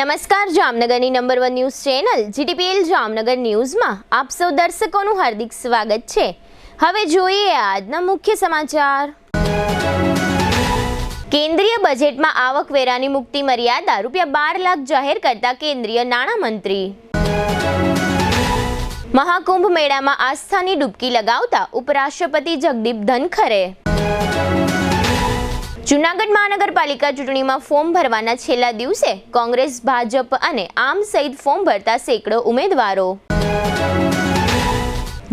નમસ્કાર જામનગરની number 1 news channel GTPL Jamnagar ન્યૂઝમાં આપ સૌ દર્શકોનું હાર્દિક સ્વાગત છે। હવે જોઈએ આજના મુખ્ય સમાચાર। કેન્દ્રીય બજેટમાં આવકવેરાની મુક્તિ મર્યાદા ₹12 લાખ જાહેર કરતા કેન્દ્રીય નાણામંત્રી। મહાકુંભ મેળામાં આસ્થાની ડૂબકી લગાવતા ઉપરાષ્ટ્રપતિ જગદીપ ધનખરે। જૂનાગઢ મહાનગરપાલિકા ચૂંટણીમાં ફોર્મ ભરવાના છેલ્લા દિવસે કોંગ્રેસ, ભાજપ અને આમ સહિત ફોર્મ ભરતા સેંકડો ઉમેદવારો।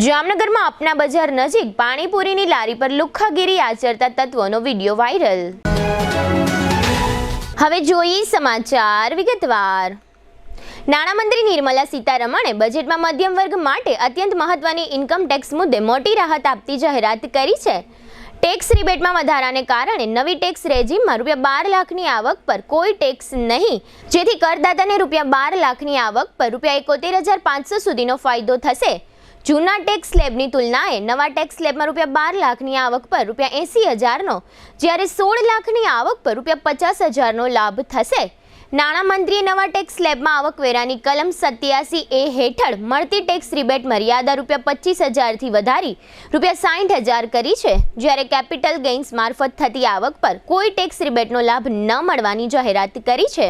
જામનગરમાં આપના બજાર નજીક પાણીપુરીની લારી પર લુખ્ખાગીરી આચરતા તત્વોનો વિડીયો વાયરલ। હવે જોઈએ સમાચાર વિગતવાર। નાણામંત્રી નિર્મલા સીતારમણે બજેટમાં મધ્યમ વર્ગ માટે અત્યંત મહત્વની ઇન્કમ ટેક્સ મુદ્દે મોટી રાહત આપતી જાહેરાત કરી છે। ટેક્સ રિબેટમાં વધારાને કારણે નવી ટેક્સ રેજીમમાં ₹12 લાખની આવક પર કોઈ ટેક્સ નહીં, જેથી કરદાતાને ₹12 લાખની આવક પર ₹71,500 સુધીનો ફાયદો થશે। જૂના ટેક્સ સ્લેબની તુલનાએ નવા ટેક્સ સ્લેબમાં ₹12 લાખની આવક પર ₹80,000નો, જ્યારે 16 લાખની આવક પર ₹50,000નો લાભ થશે। નાણામંત્રીએ નવા ટેક્સ સ્લેબમાં આવકવેરાની કલમ 87A હેઠળ મળતી ટેક્સ રિબેટ મર્યાદા ₹25,000થી વધારી ₹60,000 કરી છે, જ્યારે કેપિટલ ગેઇન્સ મારફત થતી આવક પર કોઈ ટેક્સ રિબેટનો લાભ ન મળવાની જાહેરાત કરી છે।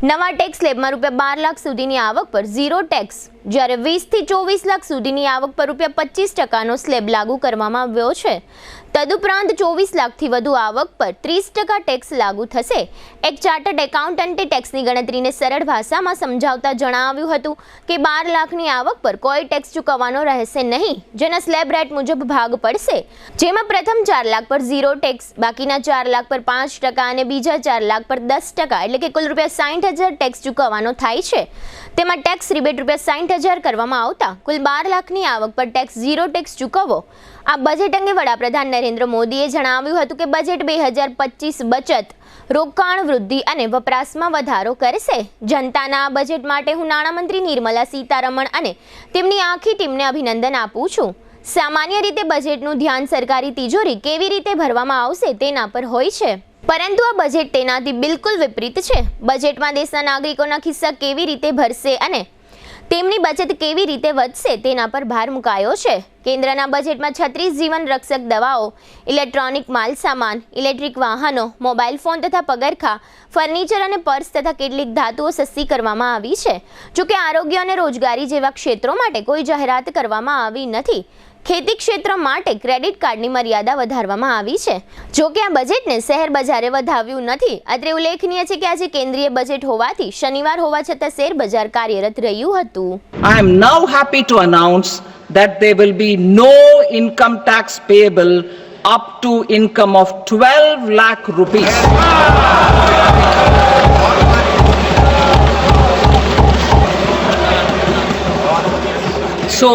નવા ટેક્સ સ્લેબમાં ₹12 લાખ સુધીની આવક પર ઝીરો ટેક્સ, જ્યારે 20થી 24 લાખ સુધીની આવક પર ₹25%નો સ્લેબ લાગુ કરવામાં આવ્યો છે। તદુપરાંત 24 લાખથી વધુ આવક પર 30% ટેક્સ લાગુ થશે। એક ચાર્ટર્ડ એકાઉન્ટન્ટે ટેક્સની ગણતરીને સરળ ભાષામાં સમજાવતા જણાવ્યું હતું કે 12 લાખની આવક પર કોઈ ટેક્સ ચૂકવવાનો રહેશે નહીં, જેના સ્લેબ રેટ મુજબ ભાગ પડશે, જેમાં પ્રથમ 4 લાખ પર ઝીરો ટેક્સ, બાકીના 4 લાખ પર 5% અને બીજા 4 લાખ પર 10%, એટલે કે કુલ ₹60,000 ટેક્સ ચૂકવવાનો થાય છે। તેમાં ટેક્સ રિબેટ ₹60,000 કરવામાં આવતા કુલ 12 લાખની આવક પર ટેક્સ ઝીરો ટેક્સ ચૂકવવો। આ બજેટ અંગે વડાપ્રધાન નરેન્દ્ર મોદીએ જણાવ્યું હતું કે બજેટ 2025 બચત, રોકાણ, વૃદ્ધિ અને વપરાશમાં વધારો કરશે। જનતાના આ બજેટ માટે હું નાણામંત્રી નિર્મલા સીતારમણ અને તેમની આખી ટીમને અભિનંદન આપું છું। સામાન્ય રીતે બજેટનું ધ્યાન સરકારી તિજોરી કેવી રીતે ભરવામાં આવશે તેના પર હોય છે, પરંતુ આ બજેટ તેનાથી બિલકુલ વિપરીત છે। બજેટમાં દેશના નાગરિકોના ખિસ્સા કેવી રીતે ભરશે અને તેમની બચત કેવી રીતે વધશે તેના પર ભાર મુકાયો છે। કેન્દ્રના બજેટમાં 36 જીવન રક્ષક દવાઓ, ઇલેક્ટ્રોનિક માલ સામાન, ઇલેક્ટ્રિક વાહનો, મોબાઈલ ફોન તથા પગરખાં, ફર્નિચર અને પર્સ તથા કેટલીક ધાતુઓ સસ્તી કરવામાં આવી છે। જોકે આરોગ્ય અને રોજગારી જેવા ક્ષેત્રો માટે કોઈ જાહેરાત કરવામાં આવી નથી। ખેતી ક્ષેત્ર માટે ક્રેડિટ કાર્ડની મર્યાદા વધારવામાં આવી છે। જોકે આ બજેટને શહેર બજારે વધાવ્યું નથી। અત્રે ઉલ્લેખનીય છે કે આજે કેન્દ્રીય બજેટ હોવાથી શનિવાર હોવા છતાં શેર બજાર કાર્યરત રહ્યું હતું। I am now happy to announce that there will be no income tax payable up to income of 12 lakh rupees. So,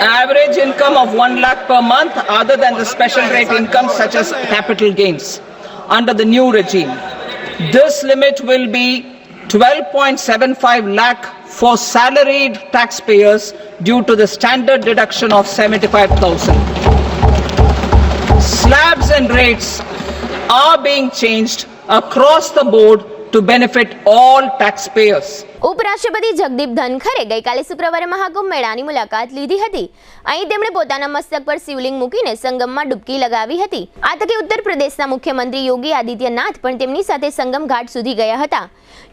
average income of 1 lakh per month other than the special rate income such as capital gains under the new regime. This limit will be 12.75 lakh for salaried taxpayers due to the standard deduction of 75,000. Slabs and rates are being changed across the board to benefit all taxpayers. ઉપરાષ્ટ્રપતિ જગદીપ ધનખરે ગઈકાલે શુક્રવારે મહાકુંભ મેળાની મુલાકાત લીધી હતી। અહીં તેમણે પોતાના મસ્તક પર શિવલિંગ મૂકીને સંગમમાં ડૂબકી લગાવી હતી। આ તકે ઉત્તર પ્રદેશના મુખ્યમંત્રી યોગી આદિત્યનાથ પણ તેમની સાથે સંગમ ઘાટ સુધી ગયા હતા।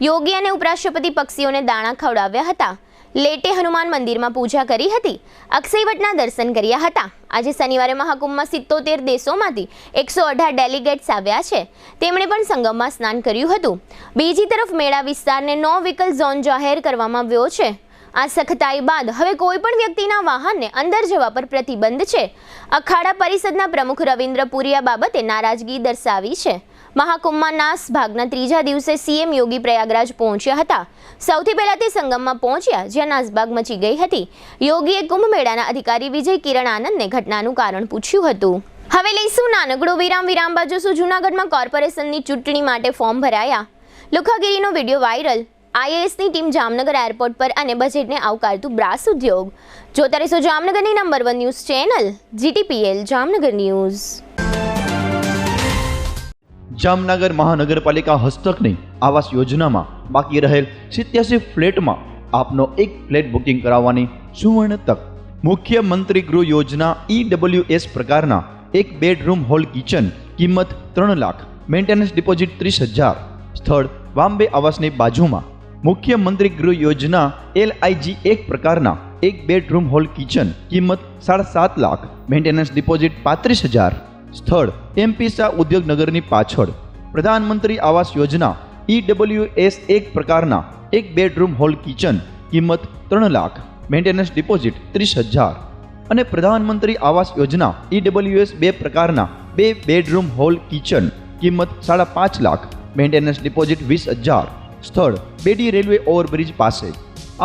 યોગી અને ઉપરાષ્ટ્રપતિ પક્ષીઓને દાણા ખવડાવ્યા હતા। લેટે હનુમાન મંદિરમાં પૂજા કરી હતી। અક્ષયવટના દર્શન કર્યા હતા। આજે શનિવારે મહાકુંભમાં 77 દેશોમાંથી 118 ડેલિગેટ્સ આવ્યા છે। તેમણે પણ સંગમમાં સ્નાન કર્યું હતું। બીજી તરફ મેળા વિસ્તારને નો વ્હીકલ ઝોન જાહેર કરવામાં આવ્યો છે। આ સખતાઈ બાદ હવે કોઈ પણ વ્યક્તિના વાહનને અંદર જવા પર પ્રતિબંધ છે। અખાડા પરિષદના પ્રમુખ રવિન્દ્ર પુરી આ બાબતે નારાજગી દર્શાવી છે। મહાકુંભમાં નાસ ભાગના ત્રીજા દિવસે સીએમ યોગી પ્રયાગરાજ પહોંચ્યા હતા। સૌથી પહેલા તે સંગમમાં પહોંચ્યા, જ્યાં નાસભાગ મચી ગઈ હતી। યોગીએ કુંભ મેળાના અધિકારી વિજય કિરણ આનંદને ઘટનાનું કારણ પૂછ્યું હતું। હવે લઈશું નાનકડો વિરામ બાદ જોશું જૂનાગઢમાં કોર્પોરેશનની ચૂંટણી માટે ફોર્મ ભરાયા, લુખ્ખાગીરીનો વિડીયો વાયરલ, આઈએએસની ટીમ જામનગર એરપોર્ટ પર અને બજેટને આવકારતું બ્રાસ ઉદ્યોગ। જોતા રહેશો જામનગરની number 1 news channel GTPL Jamnagar news. Jamnagar મહાનગરપાલિકા હસ્તકની આવાસ યોજનામાં બાકી રહેલ 87 ફ્લેટમાં આપનો એક ફ્લેટ બુકિંગ કરાવવાની સુવર્ણ તક. મુખ્યમંત્રી ગૃહ યોજના EWS પ્રકારના એક બેડરૂમ હોલ કિચન, કિંમત 3 લાખ, મેન્ટેનન્સ ડિપોઝિટ 30,000. સ્થળ વામ્બે આવાસની બાજુમાં. મુખ્યમંત્રી ગૃહ યોજના LIG એક પ્રકારના એક બેડરૂમ હોલ કિચન, કિંમત 7.5 લાખ, મેન્ટેનન્સ ડિપોઝિટ 35,000. સ્થળ MP શાહ ઉદ્યોગનગરની પાછળ. પ્રધાનમંત્રી આવાસ યોજના EWS એક પ્રકારના એક બેડરૂમ હોલ કિચન, કિંમત 3 લાખ, મેન્ટેનન્સ ડિપોઝિટ 30,000. અને પ્રધાનમંત્રી આવાસ યોજના EWS 2 પ્રકારના 2 બેડરૂમ હોલ કિચન, કિંમત 5.5 લાખ, મેન્ટેનન્સ ડિપોઝિટ 20,000. સ્થળ બેડી રેલવે ઓવરબ્રિજ પાસે.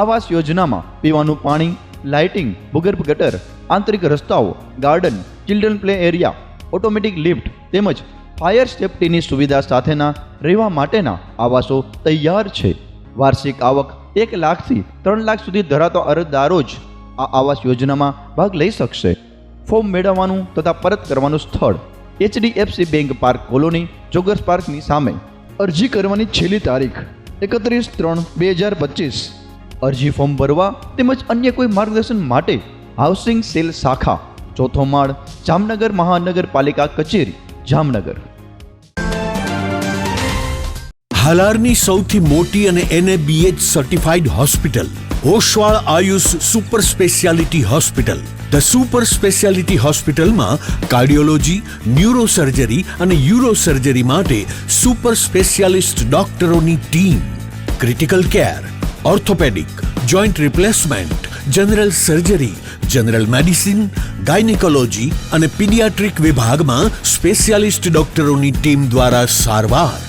આવાસ યોજનામાં પીવાનું પાણી, લાઇટિંગ, ભૂગર્ભ ગટર, આંતરિક રસ્તાઓ, garden, children play area, automatic lift તેમજ ફાયર સેફ્ટીની સુવિધા સાથેના રહેવા માટેના આવાસો તૈયાર છે. વાર્ષિક આવક 1 લાખથી 3 લાખ સુધી ધરાવતા અરજદારો જ આ આવાસ યોજનામાં ભાગ લઈ શકશે. ફોર્મ મેળવવાનું તથા પરત કરવાનું સ્થળ HDFC bank park colony, joggers પાર્કની સામે. અરજી કરવાની છેલ્લી તારીખ 31/3/2025. અરજી ફોર્મ ભરવા તેમજ અન્ય કોઈ માર્ગદર્શન માટે હાઉસિંગ સેલ શાખા, 4થો માળ, જામનગર મહાનગરપાલિકા કચેરી, જામનગર. હાલારની સૌથી મોટી અને NABH certified hospital Oshwal Ayush super speciality hospital. The super speciality હોસ્પિટલમાં કાર્ડિયોલોજી, ન્યુરોસર્જરી અને યુરોસર્જરી માટે સુપર સ્પેશિયાલિસ્ટ ડોક્ટરોની team. Critical care, orthopaedic, joint replacement, general surgery, general medicine, gynaecology અને પીડિયાટ્રિક વિભાગમાં સ્પેશિયાલિસ્ટ ડોક્ટરોની ટીમ દ્વારા સારવાર.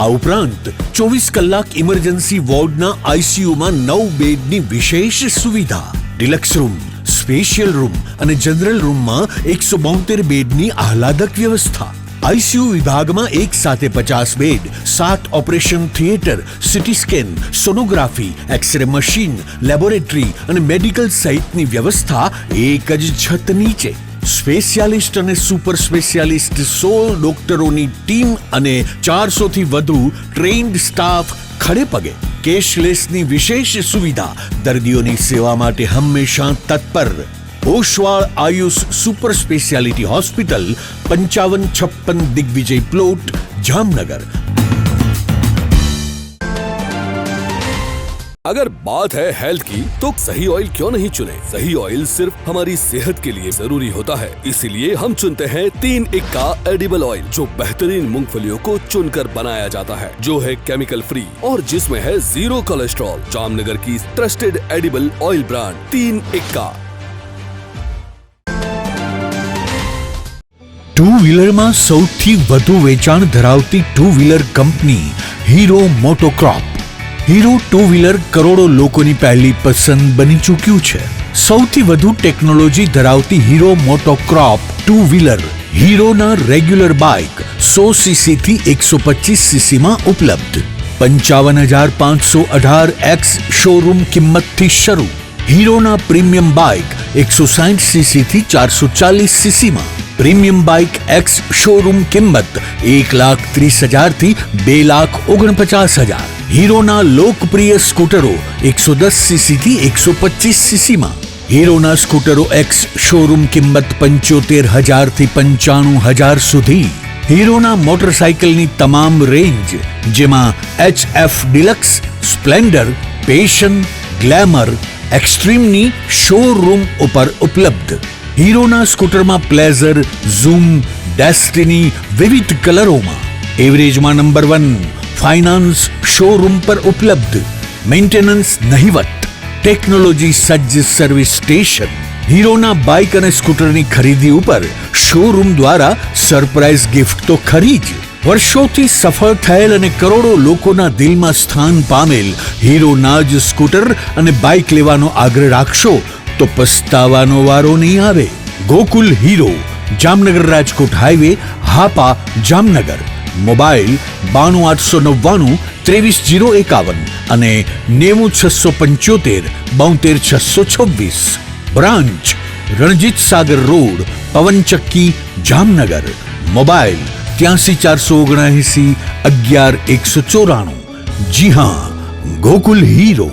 આ ઉપરાંત 24 કલાક ઇમરજન્સી વોર્ડના ICUમાં 9 બેડની વિશેષ સુવિધા. ડિલક્સ રૂમ, સ્પેશિયલ રૂમ અને જનરલ રૂમમાં 172 બેડની આહલાદક વ્યવસ્થા. ICU વિભાગમાં એક સાથે 50 bed, 7 operation theatre, CT scan, sonography, x-ray machine, laboratory અને મેડિકલ સહિતની વ્યવસ્થા એક જ છત નીચે. સ્પેશિયાલિસ્ટ અને સુપર સ્પેશિયાલિસ્ટ 16 ડોક્ટરોની ટીમ અને 400 થી વધુ ટ્રેન્ડ સ્ટાફ ખડે પગે. કેશલેસની વિશેષ સુવિધા. દર્દીઓની સેવા માટે હંમેશા તત્પર. Oshwal Ayush super speciality hospital, 5556 Digvijay plot, Jamnagar. अगर बात है हेल्थ की तो सही ऑयल क्यों नहीं चुने? सही ऑयल सिर्फ हमारी सेहत के लिए जरूरी होता है, इसीलिए हम चुनते हैं 3 इक्का एडिबल ऑयल, जो बेहतरीन मूंगफलियों को चुनकर बनाया जाता है, जो है केमिकल फ्री और जिसमें है 0 कोलेस्ट्रॉल. जामनगर की ट्रस्टेड एडिबल ऑयल ब्रांड 3 इक्का. ટુ વ્હીલરમાં સૌથી વધુ વેચાણ ધરાવતી ટુ વ્હીલર કંપની હીરો મોટોક્રોપ. હીરો ટુ વ્હીલર કરોડો લોકોની પહેલી પસંદ બની ચૂક્યું છે. સૌથી વધુ ટેકનોલોજી ધરાવતી હીરો મોટોક્રોપ ટુ વ્હીલર હીરોના રેગ્યુલર બાઇક 100cc થી 125cc માં ઉપલબ્ધ. 55,518 શોરૂમ કિંમતથી શરૂ. હીરોના પ્રીમિયમ બાઇક 160cc થી 440cc માં. પ્રીમિયમ બાઇક એક્સ શોરૂમ કિંમત 1,30,000 થી 2,49,000. હીરોના લોકપ્રિય સ્કૂટરો 110cc થી 125cc માં. હીરોના સ્કૂટરો એક્સ શોરૂમ કિંમત 75,000 થી 95,000 સુધી. હીરોના મોટરસાઇકલની તમામ રેન્જ, જેમાં HF Deluxe, Splendor, Passion, Glamour, એક્સ્ટ્રીમની શોરૂમ ઉપર ઉપલબ્ધ. હીરોના સ્કૂટરમાં પ્લેઝર, ઝૂમ, ડેસ્ટિની વિવિધ કલરોમાં. એવરેજમાં નંબર 1. ફાઇનાન્સ શોરૂમ પર ઉપલબ્ધ. મેન્ટેનન્સ નહિવત. ટેકનોલોજી સજ્જ સર્વિસ સ્ટેશન. હીરોના બાઇક અને સ્કૂટરની ખરીદી ઉપર શોરૂમ દ્વારા સરપ્રાઇઝ ગિફ્ટ તો ખરી જ. વર્ષોથી સફળ થયેલ અને કરોડો લોકોના દિલમાં સ્થાન પામેલ હીરોના જ સ્કૂટર અને બાઇક લેવાનો આગ્રહ રાખશો તો પસ્તાવાનો વારો નહીં આવે. Gokul hero, Jamnagar Rajkot highway, Hapa, Jamnagar. Mobile 92 899 23 051 અને 90 675 72 626. Branch Ranjit Sagar road, પવનચક્કી, Jamnagar. Mobile 8347791194। जी हाँ, गोकुल हीरो।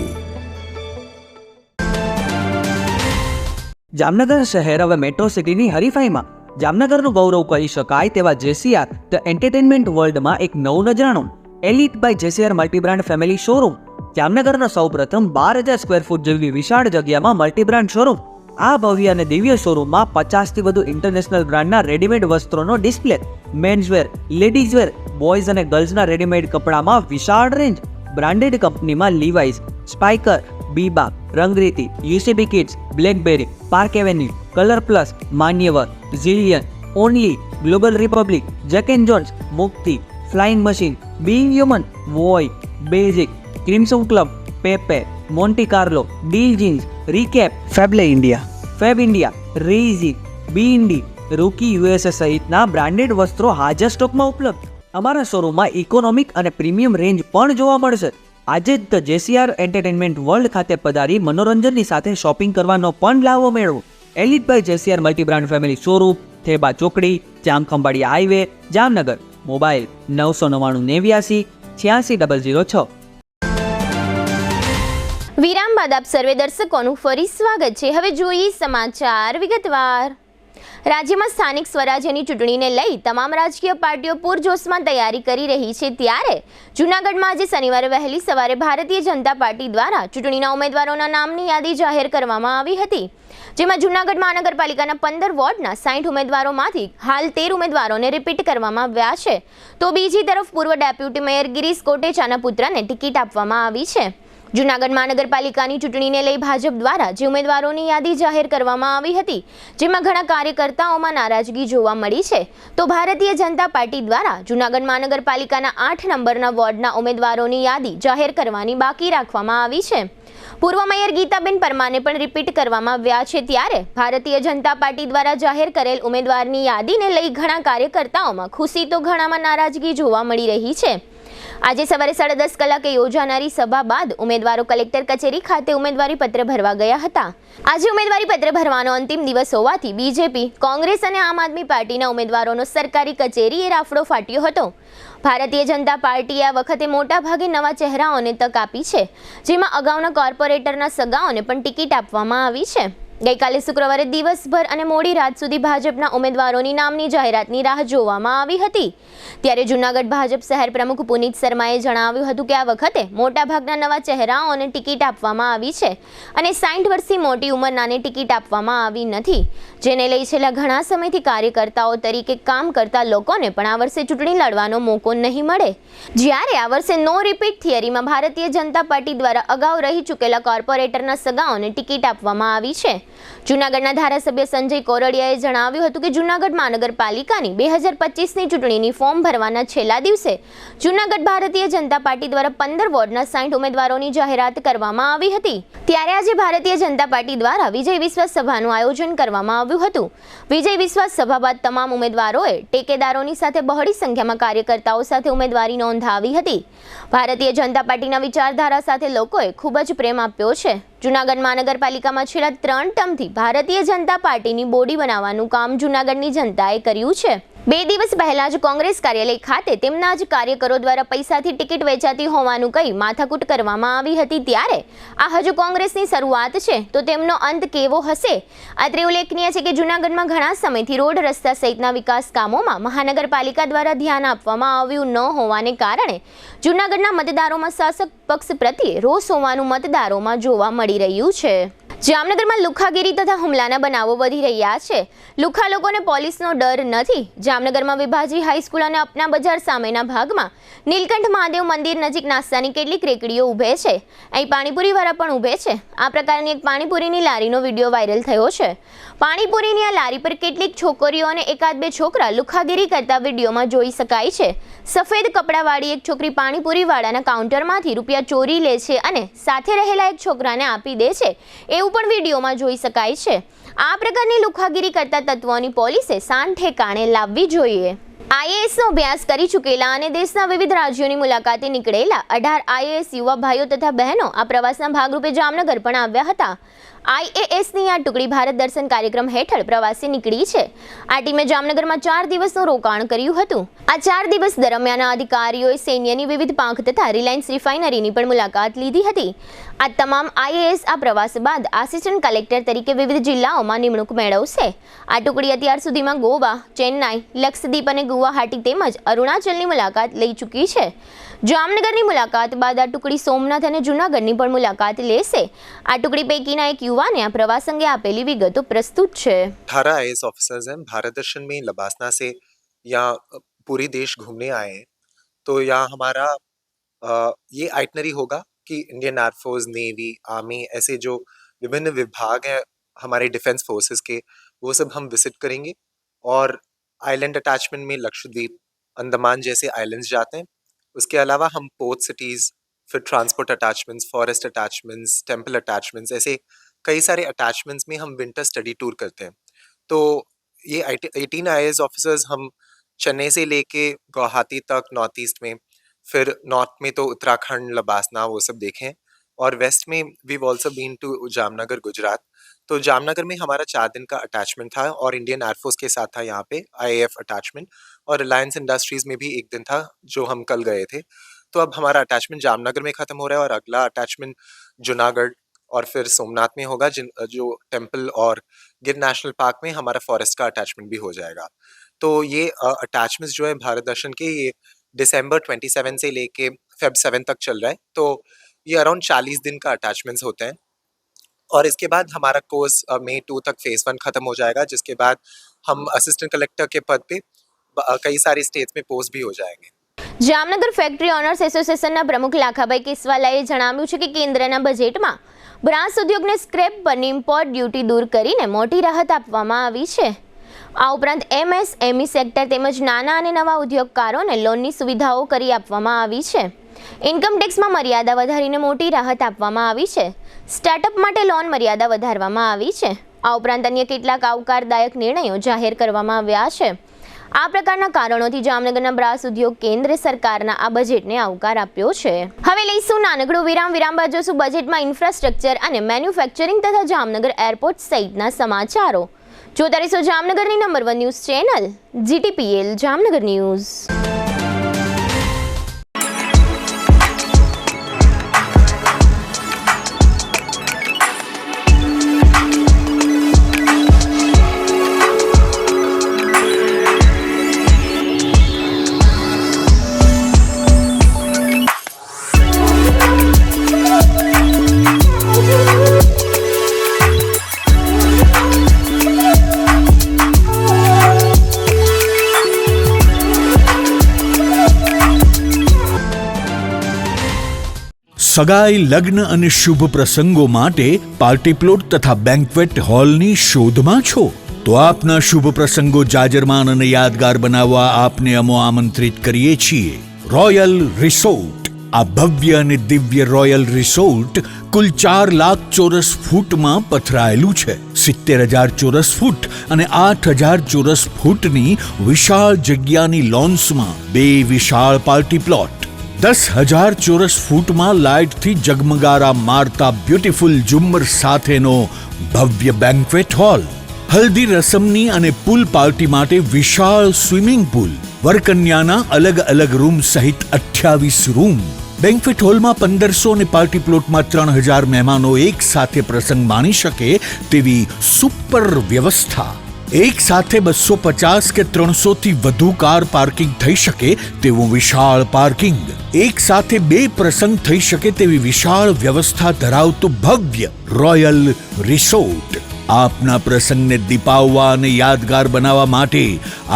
જામનગર શહેર હવે મેટ્રો સિટીની હરીફાઈમાં જામનગરનું ગૌરવ કહી શકાય તેવા જેસીઆર ધ એન્ટરટેનમેન્ટ વર્લ્ડમાં એક નવું નજરાણું elite by જેસીઆર multi brand family showroom. જામનગરના સૌપ્રથમ 12,000 સ્ક્વેર ફૂટ જેવી વિશાળ જગ્યામાં મલ્ટીબ્રાન્ડ શોરૂમ. આ ભવ્ય અને દિવ્ય શોરૂમમાં 50થી વધુ ઇન્ટરનેશનલ બ્રાન્ડના રેડીમેડ વસ્ત્રોનો ડિસ્પ્લે, મેન્સવેર, લેડીઝવેર, બોયઝ અને ગર્લ્સના રેડીમેડ કપડામાં વિશાળ રેન્જ, બ્રાન્ડેડ કંપનીમાં Levi's, Spykar, Biba, Rangriti, UCB kids, Blackberrys, Park Avenue, Colour Plus, Manyavar, Zillion, Only, Global Republic, Jack and Jones, Mukti, Flying Machine, બી હ્યુમન, વોય, Basics, Crimson Club, Pepe, Monte Carlo, Deal Jeans, Recap, ફેબલે India, Fab India, રેઝી, બી ઇન્ડી, Rookie USA સહિતના branded વસ્ત્રો હાજર સ્ટોકમાં ઉપલબ્ધ. અમારા શોરૂમમાં ઇકોનોમિક અને પ્રીમિયમ રેન્જ પણ જોવા મળશે. આજે જ ધ જેસીઆર એન્ટરટેનમેન્ટ વર્લ્ડ ખાતે પધારી મનોરંજનની સાથે શોપિંગ કરવાનો પણ લાવો મેળવો. Elite by જેસીઆર multi brand family showroom, Theba ચોકડી, જામખંભાળિયા હાઈવે, જામનગર. મોબાઈલ 999 89 006. વિરામ બાદ આપ સર્વે દર્શકોનું ફરી સ્વાગત છે. હવે જોઈએ સમાચાર વિગતવાર. રાજ્યમાં સ્થાનિક સ્વરાજ્યની ચૂંટણીને લઈ તમામ રાજકીય પાર્ટીઓ પૂરજોશમાં તૈયારી કરી રહી છે. ત્યારે જૂનાગઢમાં આજે શનિવારે વહેલી સવારે ભારતીય જનતા પાર્ટી દ્વારા ચૂંટણીના ઉમેદવારોના નામની યાદી જાહેર કરવામાં આવી હતી. જેમાં જૂનાગઢ મહાનગરપાલિકાના 15 વોર્ડના 60 ઉમેદવારોમાંથી હાલ 13 ઉમેદવારોને રિપીટ કરવામાં આવ્યા છે. તો બીજી તરફ પૂર્વ ડેપ્યુટી મેયર ગિરીશ કોટેચાના પુત્રને ટિકિટ આપવામાં આવી છે. જૂનાગઢ મહાનગરપાલિકાની ચૂંટણીને લઈ ભાજપ દ્વારા જે ઉમેદવારોની યાદી જાહેર કરવામાં આવી હતી, જેમાં ઘણા કાર્યકર્તાઓમાં નારાજગી જોવા મળી છે. તો ભારતીય જનતા પાર્ટી દ્વારા જૂનાગઢ મહાનગરપાલિકાના 8 નંબરના વોર્ડના ઉમેદવારોની યાદી જાહેર કરવાની બાકી રાખવામાં આવી છે. પૂર્વ મેયર ગીતાબેન પરમારને પણ રિપીટ કરવામાં આવ્યા છે. ત્યારે ભારતીય જનતા પાર્ટી દ્વારા જાહેર કરેલ ઉમેદવારની યાદીને લઈ ઘણા કાર્યકર્તાઓમાં ખુશી તો ઘણામાં નારાજગી જોવા મળી રહી છે. આજે સવારે 10:30 કલાકે યોજાનારી સભા બાદ ઉમેદવારો કલેક્ટર કચેરી ખાતે ઉમેદવારી પત્ર ભરવા ગયા હતા. આજે ઉમેદવારી પત્ર ભરવાનો અંતિમ દિવસ હોવાથી બીજેપી, કોંગ્રેસ અને આમ આદમી પાર્ટીના ઉમેદવારોનો સરકારી કચેરીએ રાફડો ફાટ્યો હતો. ભારતીય જનતા પાર્ટીએ આ વખતે મોટાભાગે નવા ચહેરાઓને તક આપી છે, જેમાં અગાઉના કોર્પોરેટરના સગાઓને પણ ટિકિટ આપવામાં આવી છે. ગઈકાલે શુક્રવારે દિવસભર અને મોડી રાત સુધી ભાજપના ઉમેદવારોની નામની જાહેરાતની રાહ જોવામાં આવી હતી. ત્યારે જૂનાગઢ ભાજપ શહેર પ્રમુખ પુનિત શર્માએ જણાવ્યું હતું કે આ વખતે મોટાભાગના નવા ચહેરાઓને ટિકિટ આપવામાં આવી છે અને 60 વર્ષથી મોટી ઉંમરનાને ટિકિટ આપવામાં આવી નથી, જેને લઈ છેલ્લા ઘણા સમયથી કાર્યકર્તાઓ તરીકે કામ કરતા લોકોને પણ આ વર્ષે ચૂંટણી લડવાનો મોકો નહીં મળે. જ્યારે આ વર્ષે નો રિપીટ થિયરીમાં ભારતીય જનતા પાર્ટી દ્વારા અગાઉ રહી ચૂકેલા કોર્પોરેટરના સગાઓને ટિકિટ આપવામાં આવી છે. જૂનાગઢના ધારાસભ્ય સંજય કોરડિયાએ જણાવ્યું હતું કે જૂનાગઢ મહાનગરપાલિકાની 2025ની ચૂંટણીની ફોર્મ ભરવાના છેલ્લા દિવસે જૂનાગઢ ભારતીય જનતા પાર્ટી દ્વારા 15 વોર્ડના 60 ઉમેદવારોની જાહેરાત કરવામાં આવી હતી. ત્યારે આજે ભારતીય જનતા પાર્ટી દ્વારા વિજય વિશ્વાસ સભાનું આયોજન કરવામાં આવ્યું હતું. વિજય વિશ્વાસ સભા બાદ તમામ ઉમેદવારોએ ટેકેદારોની સાથે બહોળી સંખ્યામાં કાર્યકર્તાઓ સાથે ઉમેદવારી નોંધાવી હતી. ભારતીય જનતા પાર્ટીના વિચારધારા સાથે લોકોએ ખૂબ જ પ્રેમ આપ્યો છે. જૂનાગઢ મહાનગરપાલિકામાં છેલ્લા 3 ટર્મથી ભારતીય જનતા પાર્ટીની બોડી બનાવવાનું કામ જૂનાગઢની જનતાએ કર્યું છે. 2 દિવસ પહેલા જ કોંગ્રેસ કાર્યાલય ખાતે તેમના જ કાર્યકરો દ્વારા પૈસાથી ટિકિટ વેચાતી હોવાનું કહી માથાકૂટ કરવામાં આવી હતી. ત્યારે આ હજુ કોંગ્રેસની શરૂઆત છે, તો તેમનો અંત કેવો હશે? અત્રે ઉલ્લેખનીય છે કે જૂનાગઢમાં ઘણા સમયથી રોડ, રસ્તા સહિતના વિકાસ કામોમાં મહાનગરપાલિકા દ્વારા ધ્યાન આપવામાં આવ્યું ન હોવાને કારણે જૂનાગઢના મતદારોમાં શાસક પક્ષ પ્રત્યે રોષ હોવાનું મતદારોમાં જોવા મળી રહ્યું છે. જામનગરમાં લુખાગીરી તથા હુમલાના બનાવો વધી રહ્યા છે. લુખા લોકોને પોલીસનો ડર નથી. જામનગરમાં વિભાજી હાઈસ્કૂલ અને અપના બજાર સામેના ભાગમાં નીલકંઠ મહાદેવ મંદિર નજીક નાસ્તાની કેટલીક રેકડીઓ ઊભે છે. અહીં પાણીપુરીવાળા પણ ઊભે છે. આ પ્રકારની એક પાણીપુરીની લારીનો વિડીયો વાયરલ થયો છે. પાણીપુરીની આ લારી પર કેટલીક છોકરીઓ અને એકાદ બે છોકરા લુખાગીરી કરતા વિડીયોમાં જોઈ શકાય છે. સફેદ કપડાવાળી એક છોકરી પાણીપુરીવાળાના કાઉન્ટરમાંથી રૂપિયા ચોરી લે છે અને સાથે રહેલા એક છોકરાને આપી દે છે, એવું પણ વિડીયોમાં જોઈ શકાય છે. આ પ્રકારની લુખાગીરી કરતા તત્વોની પોલીસે શાન ઠેકાણે લાવવી જોઈએ. આઈએએસનો અભ્યાસ કરી ચૂકેલા અને દેશના વિવિધ રાજ્યોની મુલાકાતે નીકળેલા 18 આઈએએસ યુવા ભાઈઓ તથા બહેનો આ પ્રવાસના ભાગરૂપે જામનગર પણ આવ્યા હતા. IASની આ ટુકડી ભારત દર્શન કાર્યક્રમ હેઠળ પ્રવાસે નીકળી છે. આ ટીમે જામનગરમાં 4 દિવસનું રોકાણ કર્યું હતું. આ 4 દિવસ દરમિયાન અધિકારીઓએ સૈન્યની વિવિધ પાંખ તથા રિલાયન્સ રિફાઇનરીની પણ મુલાકાત લીધી હતી. આ તમામ IAS આ પ્રવાસ બાદ આસિસ્ટન્ટ કલેક્ટર તરીકે વિવિધ જિલ્લાઓમાં નિમણૂક મેળવશે. આ ટુકડી અત્યાર સુધીમાં ગોવા, ચેન્નાઈ, લક્ષદ્વીપ અને ગુવાહાટી તેમજ અરુણાચલની મુલાકાત લઈ ચૂકી છે. જામનગરની મુલાકાત બાદ આ ટુકડી સોમનાથ અને જૂનાગઢની પણ મુલાકાત લેશે. આ ટુકડી પૈકીના એક युवाने આ प्रवास अंगे आपेली विगतो प्रस्तुत है. 18 IAS ऑफिसर्स हैं भारत दर्शन में लबासना से यहाँ पूरी देश घूमने आए हैं. तो यहाँ हमारा ये आइटनरी होगा कि इंडियन एयरफोर्स, नेवी, आर्मी, ऐसे जो विभिन्न विभाग हैं हमारे डिफेंस फोर्सेस के, वो सब हम विजिट करेंगे. और आइलैंड अटैचमेंट में लक्षद्वीप, अंडमान जैसे आइलैंड्स जाते हैं. उसके अलावा हम पोर्ट सिटीज़, फिर transport attachments, forest attachments, temple attachments, ऐसे कई सारे अटैचमेंट्स में हम विंटर स्टडी टूर करते हैं. तो ये 18 IAS ऑफिसर्स हम चेन्नई से लेके गुवाहाटी तक नॉर्थ ईस्ट में, फिर नॉर्थ में तो उत्तराखंड, लबासना, वो सब देखें. और वेस्ट में we also been to Jamnagar, Gujarat. तो जामनगर में हमारा 4 दिन का अटैचमेंट था और इंडियन एयरफोर्स के साथ था यहाँ पे IAF अटैचमेंट. और रिलायंस इंडस्ट्रीज़ में भी एक दिन था जो हम कल गए थे. तो अब हमारा अटैचमेंट जामनगर में ख़त्म हो रहा है और अगला अटैचमेंट जूनागढ़ और फिर सोमनाथ में होगा, जो टेम्पल और गिर नेशनल पार्क में हमारा फॉरेस्ट का अटैचमेंट भी हो जाएगा. तो ये अटैचमेंट्स जो है भारत दर्शन के, ये दिसंबर 27 से लेके फेब 7 तक चल रहा है. तो ये अराउंड 40 दिन का अटैचमेंट्स होते हैं. और इसके बाद हमारा कोर्स मई 2 तक फेज़ 1 ख़त्म हो जाएगा, जिसके बाद हम असिस्टेंट कलेक्टर के पद पे कई सारी स्टेट्स में पोस्ट भी हो जाएंगे. જામનગર ફેક્ટરી ઓનર્સ એસોસિએશનના પ્રમુખ લાખાભાઈ કેસવાલાએ જણાવ્યું છે કે કેન્દ્રના બજેટમાં બ્રાસ ઉદ્યોગને સ્ક્રેપ પરની ઇમ્પોર્ટ ડ્યુટી દૂર કરીને મોટી રાહત આપવામાં આવી છે. આ ઉપરાંત MSME સેક્ટર તેમજ નાના અને નવા ઉદ્યોગકારોને લોનની સુવિધાઓ કરી આપવામાં આવી છે. ઇન્કમ ટેક્સમાં મર્યાદા વધારીને મોટી રાહત આપવામાં આવી છે. સ્ટાર્ટઅપ માટે લોન મર્યાદા વધારવામાં આવી છે. આ ઉપરાંત અન્ય કેટલાક આવકારદાયક નિર્ણયો જાહેર કરવામાં આવ્યા છે. આ પ્રકારના કારણોથી જામનગરના બ્રાસ ઉદ્યોગ કેન્દ્ર સરકારના આ બજેટને આવકાર આપ્યો છે. હવે લઈશું નાનકડું વિરામ બાદ જોશું બજેટમાં ઇન્ફ્રાસ્ટ્રક્ચર અને મેન્યુફેક્ચરિંગ તથા જામનગર એરપોર્ટ સહિતના સમાચારો. જોતા રહેશો જામનગરની number 1 news channel GTPL Jamnagar news. સગાઈ, લગ્ન અને શુભ પ્રસંગો માટે પાર્ટી પ્લોટ તથા બેન્ક્વેટ હોલની શોધમાં છો તો આપના શુભ પ્રસંગો જાજરમાન અને યાદગાર બનાવવા આપને અમો આમંત્રિત કરીએ છીએ. Royal resort. આ ભવ્ય અને દિવ્ય રોયલ રિસોર્ટ કુલ 4 લાખ ચોરસ ફૂટમાં પથરાયેલું છે. 70,000 ચોરસ ફૂટ અને 8,000 ચોરસ ફૂટની વિશાળ જગ્યાની લોન્સમાં 2 વિશાળ પાર્ટી પ્લોટ, 10,000 ચોરસ ફૂટમાં લાઇટથી જગમગારા મારતા બ્યુટીફુલ ઝુમ્મર સાથેનો ભવ્ય બેન્ક્વેટ હોલ, હલ્દી રસમની અને પૂલ પાર્ટી માટે વિશાળ સ્વિમિંગ પૂલ, વરકન્યાના અલગ અલગ રૂમ સહિત 28 રૂમ. બેન્ક્વેટ હોલમાં 1500 અને પાર્ટી પ્લોટમાં 3,000 મહેમાનો એક સાથે પ્રસંગ માણી શકે તેવી સુપર વ્યવસ્થા. એક સાથે 250 કે 300 થી વધુ કાર પાર્કિંગ થઈ શકે તેવું વિશાળ પાર્કિંગ, એક સાથે 2 પ્રસંગ થઈ શકે તેવી વિશાળ વ્યવસ્થા ધરાવતું ભવ્ય રોયલ રિસોર્ટ. આપના પ્રસંગને દીપાવવા અને યાદગાર બનાવવા માટે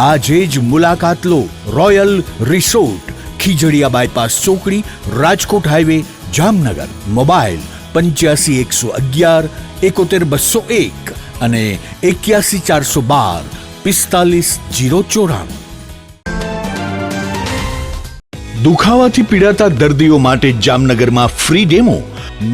આજે જ મુલાકાત લો. રોયલ રિસોર્ટ, ખીજડીયા બાયપાસ ચોકડી, રાજકોટ હાઈવે, જામનગર. મોબાઈલ 85 111 71 201 અને 81 412 45 094. દુખાવાથી પીડાતા દર્દીઓ માટે જામનગરમાં ફ્રી ડેમો.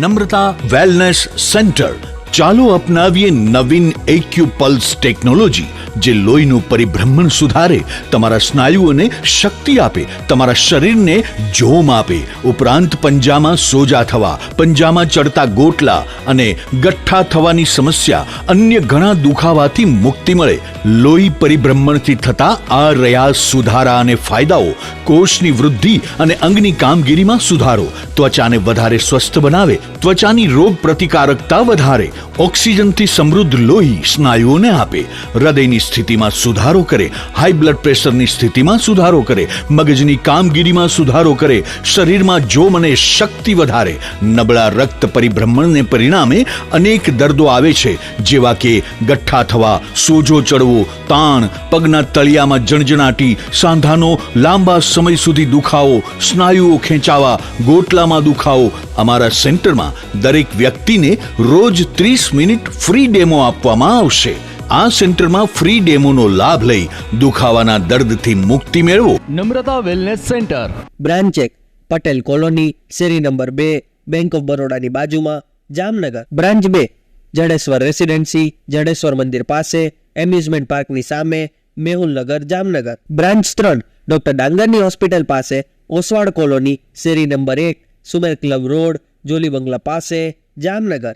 નમ્રતા વેલનેસ સેન્ટર, ચાલો અપનાવીએ નવીન એક્યુપલ્સ ટેકનોલોજી, જે લોહીનું પરિભ્રમણ સુધારે, તમારા સ્નાયુઓને શક્તિ આપે, તમારા શરીરને જોમ આપે, ઉપરાંત પંજામાં સોજા થવા, પંજામાં ચડતા ગોટલા અને ગઠ્ઠા થવાની સમસ્યા, અન્ય ઘણા દુખાવાથી મુક્તિ મળે. લોહી પરિભ્રમણથી થતા આ રહ્યા સુધારા અને ફાયદાઓ. કોષની વૃદ્ધિ અને અંગની કામગીરીમાં સુધારો, ત્વચાને વધારે સ્વસ્થ બનાવે, ત્વચાની રોગ પ્રતિકારકતા વધારે, ઓક્સિજનથી સમૃદ્ધ લોહી સ્નાયુઓને આપે, હૃદયની સ્થિતિમાં સુધારો કરે, હાઈ બ્લડ પ્રેશરની સ્થિતિમાં સુધારો કરે, મગજની કામગીરીમાં સુધારો કરે, શરીરમાં જોમ અને શક્તિ વધારે. નબળા રક્ત પરિભ્રમણને પરિણામે અનેક દર્દો આવે છે, જેવા કે ગઠ્ઠા થવા, સોજો ચડવો, તાણ, પગના તળિયામાં જણજણાટી, સાંધાનો લાંબા સમય સુધી દુખાવો, સ્નાયુઓ ખેંચાવા, ગોટલામાં દુખાવો. અમારા સેન્ટરમાં દરેક વ્યક્તિને રોજ 30 મિનિટ ફ્રી ડેમો આપવામાં આવશે. આ સેન્ટરમાં ફ્રી ડેમોનો લાભ લઈ દુખાવાના દર્દથી મુક્તિ મેળવો. Namrata wellness centre, branch 1, Patel colony, શેરી નંબર 2, બેંક ઓફ બરોડાની બાજુમાં, જામનગર. બ્રાન્ચ 2, જડેશ્વર રેસિડેન્સી, જડેશ્વર મંદિર પાસે, એમ્યુઝમેન્ટ પાર્કની સામે, મેહુલનગર, જામનગર. બ્રાન્ચ 3, ડોક્ટર ડાંગરની હોસ્પિટલ પાસે, ઓસવાડ કોલોની, શેરી number 1, Sumer club road, Jolly બંગલા પાસે, જામનગર.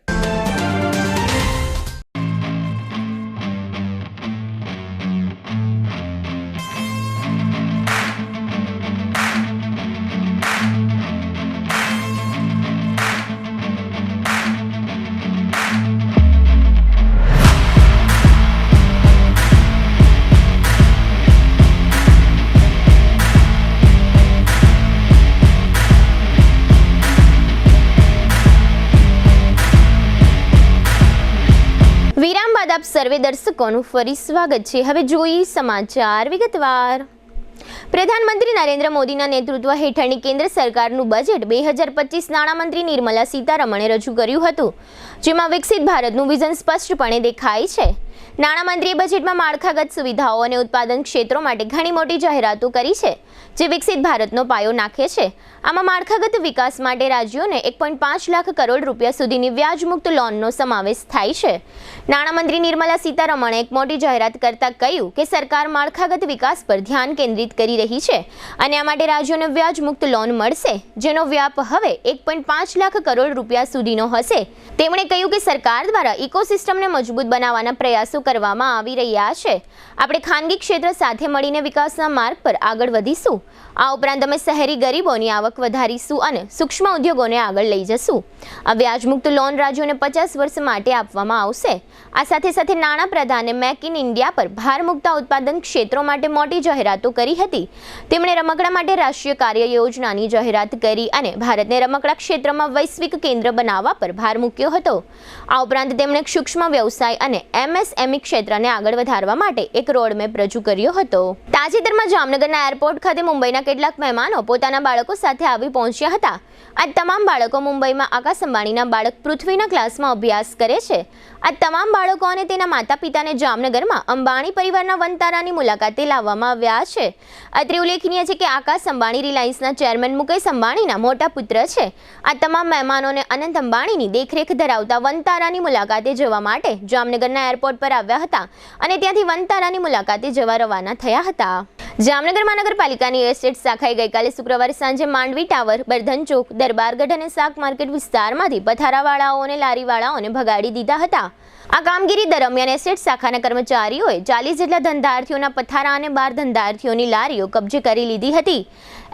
વિરામ બાદ આપ સર્વે દર્શકોનું ફરી સ્વાગત છે. હવે જોઈએ સમાચાર વિગતવાર. પ્રધાનમંત્રી નરેન્દ્ર મોદીના નેતૃત્વ હેઠળની કેન્દ્ર સરકારનું બજેટ 2025 નાણામંત્રી નિર્મલા સીતારમણે રજૂ કર્યું હતું, જેમાં વિકસિત ભારતનું વિઝન સ્પષ્ટપણે દેખાય છે. નાણામંત્રીએ બજેટમાં માળખાગત સુવિધાઓ અને ઉત્પાદન ક્ષેત્રો માટે ઘણી મોટી જાહેરાતો કરી છે, જે વિકસિત ભારતનો પાયો નાખે છે. આમાં માળખાગત વિકાસ માટે રાજ્યોને 1.5 લાખ કરોડ રૂપિયા સુધીની વ્યાજમુક્ત લોનનો સમાવેશ થાય છે. નાણામંત્રી નિર્મલા સીતારમણે એક મોટી જાહેરાત કરતા કહ્યું કે સરકાર માળખાગત વિકાસ પર ધ્યાન કેન્દ્રિત કરી રહી છે અને આ માટે રાજ્યોને વ્યાજમુક્ત લોન મળશે, જેનો વ્યાપ હવે 1.5 લાખ કરોડ રૂપિયા સુધીનો હશે. તેમણે કહ્યું કે સરકાર દ્વારા ઇકોસિસ્ટમને મજબૂત બનાવવાના પ્રયાસો કરવામાં આવી રહ્યા છે. આપણે ખાનગી ક્ષેત્ર સાથે મળીને વિકાસના માર્ગ પર આગળ વધીશું. આ ઉપરાંત અમે શહેરી ગરીબોની આવક વધારીશું અને સૂક્ષ્મ ઉદ્યોગોને આગળ લઈ જશું. આ વ્યાજમુક્ત લોન રાજ્યોને 50 વર્ષ માટે આપવામાં આવશે. આ સાથે સાથે નાણાં પ્રધાને મેક ઇન ઇન્ડિયા પર ભાર મૂકતા ઉત્પાદન ક્ષેત્રો માટે મોટી જાહેરાતો કરી હતી. તેમણે રમકડા માટે રાષ્ટ્રીય કાર્ય યોજનાની જાહેરાત કરી અને ભારતને રમકડા ક્ષેત્રમાં વૈશ્વિક કેન્દ્ર બનાવવા પર ભાર મૂક્યો હતો. આ ઉપરાંત તેમણે સૂક્ષ્મ વ્યવસાય અને MSME ક્ષેત્રને આગળ વધારવા માટે એક રોડમેપ રજૂ કર્યો હતો. તાજેતરમાં જામનગરના એરપોર્ટ ખાતે મુંબઈના કેટલાક મહેમાનો પોતાના બાળકો સાથે આવી પહોંચ્યા હતા. આ તમામ બાળકો મુંબઈમાં આકાશ અંબાણીના બાળક પૃથ્વીના ક્લાસમાં અભ્યાસ કરે છે. આ તમામ બાળકો અને તેના માતા પિતાને જામનગરમાં અંબાણી પરિવારના વનતારાની મુલાકાતે લાવવામાં આવ્યા છે. અત્રે ઉલ્લેખનીય છે કે આકાશ અંબાણી રિલાયન્સના ચેરમેન મુકેશ અંબાણીના મોટા પુત્ર છે. આ તમામ મહેમાનોને અનંત અંબાણીની દેખરેખ ધરાવતા વનતારાની મુલાકાતે જવા માટે જામનગરના એરપોર્ટ પર આવ્યા હતા અને ત્યાંથી વનતારાની મુલાકાતે જવા રવાના થયા હતા. જામનગર મહાનગરપાલિકાની એસ્ટેટ શાખાએ ગઈકાલે શુક્રવારે સાંજે માંડવી ટાવર, બર્ધન ચોક, દરબારગઢ અને શાક માર્કેટ વિસ્તારમાંથી પથારાવાળાઓ અને લારીવાળાઓને ભગાડી દીધા હતા. આ કામગીરી દરમિયાન એસ્ટેટ શાખાના કર્મચારીઓએ 40 જેટલા ધંધાર્થીઓના પથારા અને 12 ધંધાર્થીઓની લારીઓ કબજે કરી લીધી હતી.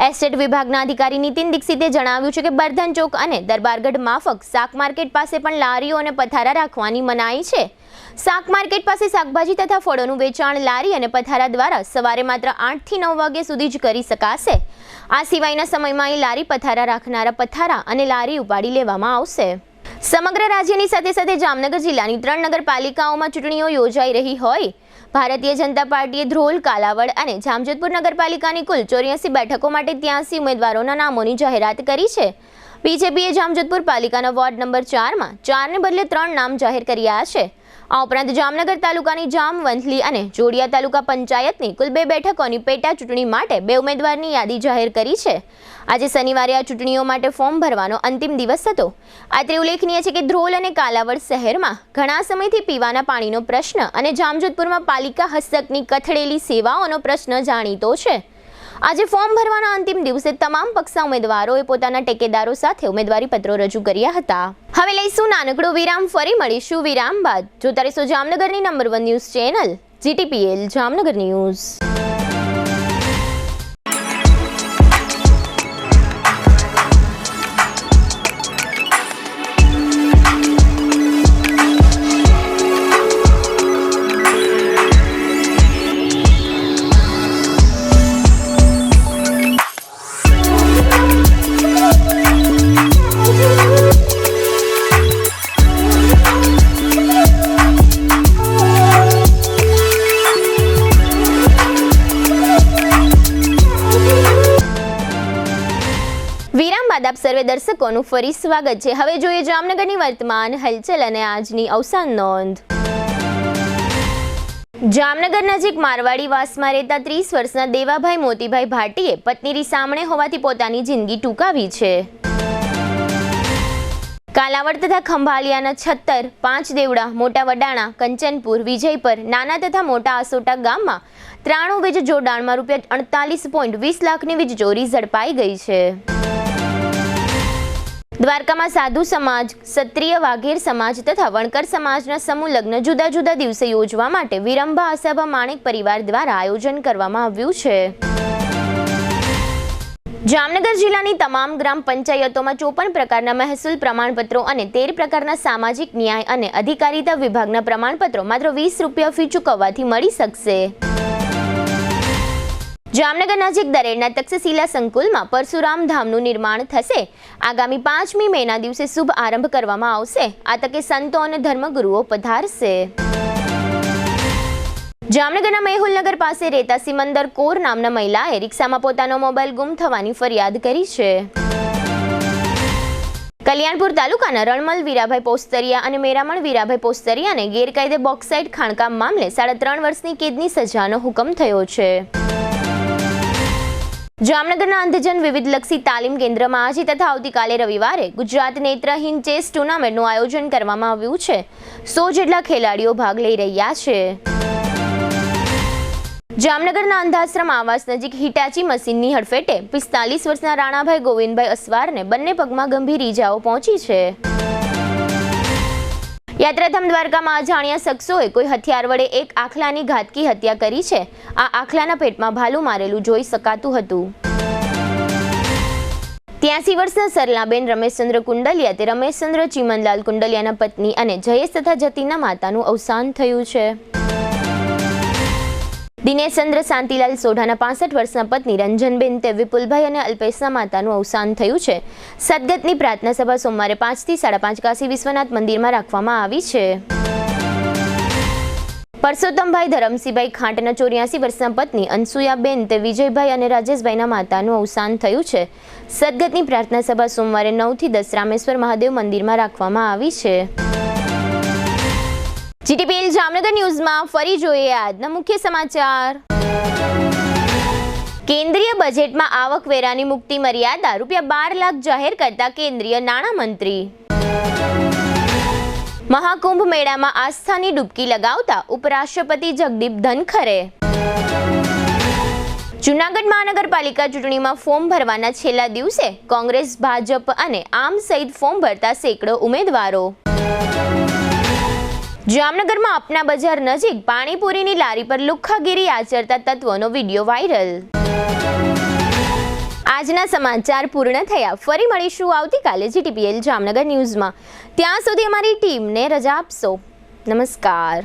એસ્ટેટ વિભાગના અધિકારી નીતિન દીક્ષિતે જણાવ્યું છે કે બર્ધન ચોક અને દરબારગઢ માફક શાક માર્કેટ પાસે પણ લારીઓ અને પથારા રાખવાની મનાઈ છે. શાક માર્કેટ પાસે શાકભાજી તથા ફળોનું વેચાણ લારી અને પથારા દ્વારા સવારે માત્ર 8 થી 9 વાગ્યા સુધી જ કરી શકાશે. આ સિવાયના સમયમાં એ લારી પથારા રાખનારા પથારા અને લારી ઉપાડી લેવામાં આવશે. સમગ્ર રાજ્યની સાથે સાથે જામનગર જિલ્લાની 3 નગરપાલિકાઓમાં ચૂંટણીઓ યોજાઈ રહી હોય. ભારતીય જનતા પાર્ટીએ ધ્રોલ, કાલાવડ અને જામજોધપુર નગરપાલિકાની કુલ 84 બેઠકો માટે 83 ઉમેદવારોના નામોની જાહેરાત કરી છે. બીજેપીએ જામજોધપુર પાલિકાના વોર્ડ નંબર 4માં 4 ને બદલે 3 નામ જાહેર કર્યા છે. આ ઉપરાંત જામનગર તાલુકાની જામવંથલી અને જોડિયા તાલુકા પંચાયતની કુલ 2 બેઠકોની પેટા ચૂંટણી માટે 2 ઉમેદવારની યાદી જાહેર કરી છે. આજે શનિવારે આ ચૂંટણીઓ માટે ફોર્મ ભરવાનો અંતિમ દિવસ હતો. અત્રે ઉલ્લેખનીય છે કે ધ્રોલ અને કાલાવડ શહેરમાં ઘણા સમયથી પીવાના પાણીનો પ્રશ્ન અને જામજોધપુરમાં પાલિકા હસ્તકની કથળેલી સેવાઓનો પ્રશ્ન જાણીતો છે. આજે ફોર્મ ભરવાના અંતિમ દિવસે તમામ પક્ષના ઉમેદવારોએ પોતાના ટેકેદારો સાથે ઉમેદવારી પત્રો રજૂ કર્યા હતા. હવે લઈશું નાનકડો વિરામ, ફરી મળીશું વિરામ બાદ. જોતા રહેશો જામનગરની number 1 news channel GTPL Jamnagar news. આપ સર્વે દર્શકોનું ફરી સ્વાગત છે. હવે જોઈએ જામનગરની વર્તમાન હલચલ અને આજની અવસાન નોંધ. જામનગર નજીક મારવાડીવાસમાં રહેતા 30 વર્ષના દેવાભાઈ મોતીભાઈ ભાટીએ પત્નીની સામે હોવાથી પોતાની જિંદગી ટૂંકાવી છે. કાલાવડ તથા ખંભાલિયાના 76, 5 દેવડા, મોટા વડાણા, કંચનપુર, વિજયપર, નાના તથા મોટા આસોટા ગામમાં 93 વીજ જોડાણમાં ₹48.20 લાખની વીજ ચોરી ઝડપાઈ ગઈ છે. દ્વારકામાં સાધુ સમાજ, ક્ષત્રિય વાઘેર સમાજ તથા વણકર સમાજના સમૂહ લગ્ન જુદા જુદા દિવસે યોજવા માટે વિરંભા આશાભા માણેક પરિવાર દ્વારા આયોજન કરવામાં આવ્યું છે. જામનગર જિલ્લાની તમામ ગ્રામ પંચાયતોમાં 54 પ્રકારના મહેસૂલ પ્રમાણપત્રો અને 13 પ્રકારના સામાજિક ન્યાય અને અધિકારીતા વિભાગના પ્રમાણપત્રો માત્ર ₹20 ફી ચૂકવવાથી મળી શકશે. જામનગર નજીક દરેડના તક્ષશિલા સંકુલમાં પરશુરામ ધામનું નિર્માણ થશે. આગામી 5મી મેના દિવસે શુભ આરંભ કરવામાં આવશે. આ તકે સંતો અને ધર્મગુરુઓ પધારશે. જામનગરના મેહુલનગર પાસે રહેતા સિમંદર કોર નામના મહિલાએ રિક્ષામાં પોતાનો મોબાઈલ ગુમ થવાની ફરિયાદ કરી છે. કલ્યાણપુર તાલુકાના રણમલ વીરાભાઈ પોસ્તરિયા અને મેરામણ વીરાભાઈ પોસ્તરિયાને ગેરકાયદે બોક્સાઇટ ખાણકામ મામલે 3.5 વર્ષની કેદની સજાનો હુકમ થયો છે. જામનગરના અંધજન વિવિધલક્ષી તાલીમ કેન્દ્રમાં આજે તથા આવતીકાલે રવિવારે ગુજરાત નેત્રહીન ચેસ ટુર્નામેન્ટનું આયોજન કરવામાં આવ્યું છે. 100 જેટલા ખેલાડીઓ ભાગ લઈ રહ્યા છે. જામનગરના અંધાશ્રમ આવાસ નજીક હિટાચી મશીનની હડફેટે 45 વર્ષના રાણાભાઈ ગોવિંદભાઈ અસવારને બંને પગમાં ગંભીર ઈજાઓ પહોંચી છે. યાત્રાધામ દ્વારકામાં અજાણ્યા શખ્સોએ કોઈ હથિયાર વડે એક આખલાની ઘાતકી હત્યા કરી છે. આ આખલાના પેટમાં ભાલું મારેલું જોઈ શકાતું હતું. 83 વર્ષના સરલાબેન રમેશચંદ્ર કુંડલિયા તે રમેશચંદ્ર ચીમનલાલ કુંડલિયાના પત્ની અને જયેશ તથા જતીના માતાનું અવસાન થયું છે. દિનેશચંદ્ર શાંતિલાલ સોઢાના 65 વર્ષના પત્ની રંજનબેન તે વિપુલભાઈ અને અલ્પેશના માતાનું અવસાન થયું છે. સદગતની પ્રાર્થના સભા સોમવારે 5 થી 5:30 કાશી વિશ્વનાથ મંદિરમાં રાખવામાં આવી છે. પરસોત્તમભાઈ ધરમસિંહભાઈ ખાંટના 84 વર્ષના પત્ની અનસુયાબેન તે વિજયભાઈ અને રાજેશભાઈના માતાનું અવસાન થયું છે. સદગતની પ્રાર્થના સભા સોમવારે 9 થી 10 રામેશ્વર મહાદેવ મંદિરમાં રાખવામાં આવી છે. GTPL જામનગર ન્યૂઝમાં ફરી જોઈએ આજના મુખ્ય સમાચાર. કેન્દ્રીય બજેટમાં આવકવેરાની મુક્તિ મર્યાદા ₹12 લાખ જાહેર કરતા કેન્દ્રીય નાણામંત્રી. મહાકુંભ મેળામાં આસ્થાની ડૂબકી લગાવતા ઉપરાષ્ટ્રપતિ જગદીપ ધનખરે. જૂનાગઢ મહાનગરપાલિકા ચૂંટણીમાં ફોર્મ ભરવાના છેલ્લા દિવસે કોંગ્રેસ, ભાજપ અને આમ સહિત ફોર્મ ભરતા સેંકડો ઉમેદવારો. જામનગરમાં અપના બજાર નજીક પાણીપુરીની લારી પર લુખ્ખાગીરી આચરતા તત્વોનો વિડીયો વાયરલ. આજના સમાચાર પૂર્ણ થયા. ફરી મળીશું આવતીકાલે GTPL જામનગર ન્યૂઝમાં. ત્યાં સુધી અમારી ટીમને રજા આપશો. નમસ્કાર.